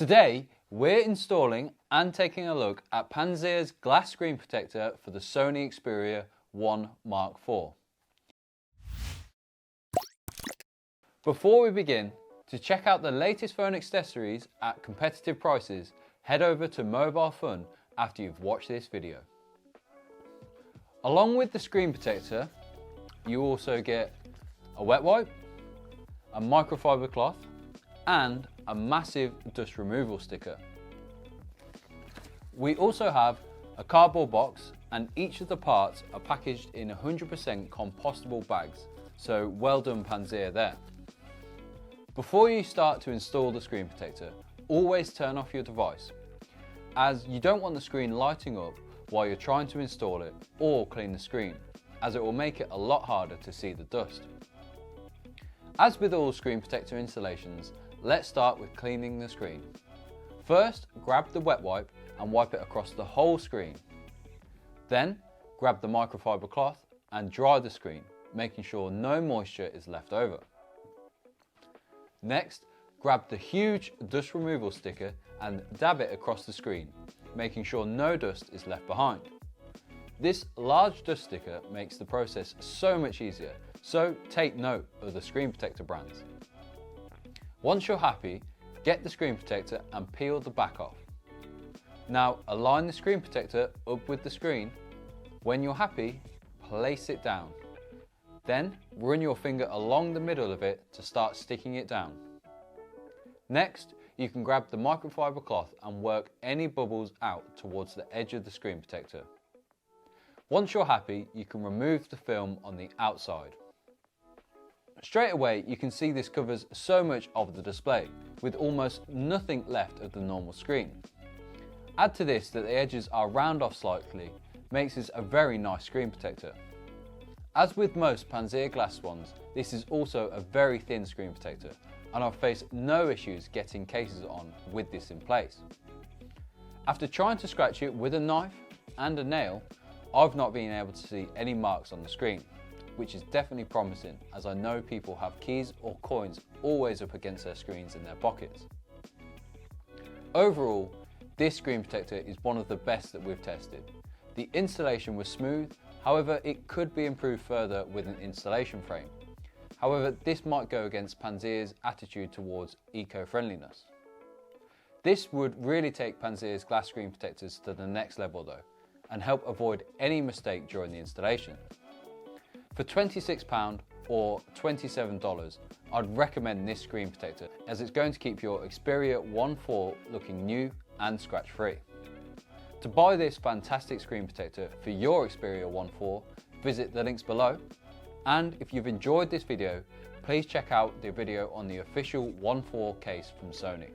Today, we're installing and taking a look at Panzer's glass screen protector for the Sony Xperia 1 Mark IV. Before we begin, to check out the latest phone accessories at competitive prices, head over to Mobile Fun after you've watched this video. Along with the screen protector, you also get a wet wipe, a microfiber cloth, and a massive dust removal sticker. We also have a cardboard box, and each of the parts are packaged in 100% compostable bags, so well done Panzer there. Before you start to install the screen protector, always turn off your device, as you don't want the screen lighting up while you're trying to install it or clean the screen, as it will make it a lot harder to see the dust. As with all screen protector installations, let's start with cleaning the screen. First, grab the wet wipe and wipe it across the whole screen. Then, grab the microfiber cloth and dry the screen, making sure no moisture is left over. Next, grab the huge dust removal sticker and dab it across the screen, making sure no dust is left behind. This large dust sticker makes the process so much easier, so take note of the screen protector brands. Once you're happy, get the screen protector and peel the back off. Now align the screen protector up with the screen. When you're happy, place it down. Then run your finger along the middle of it to start sticking it down. Next, you can grab the microfiber cloth and work any bubbles out towards the edge of the screen protector. Once you're happy, you can remove the film on the outside. Straight away, you can see this covers so much of the display, with almost nothing left of the normal screen. Add to this that the edges are round off slightly, makes this a very nice screen protector. As with most PanzerGlass ones, this is also a very thin screen protector, and I've faced no issues getting cases on with this in place. After trying to scratch it with a knife and a nail, I've not been able to see any marks on the screen, which is definitely promising, as I know people have keys or coins always up against their screens in their pockets. Overall, this screen protector is one of the best that we've tested. The installation was smooth, however it could be improved further with an installation frame. However, this might go against Panzer's attitude towards eco-friendliness. This would really take Panzer's glass screen protectors to the next level though, and help avoid any mistake during the installation. For £26 or $27, I'd recommend this screen protector, as it's going to keep your Xperia 1 IV looking new and scratch free. To buy this fantastic screen protector for your Xperia 1 IV, visit the links below. And if you've enjoyed this video, please check out the video on the official 1 IV case from Sony.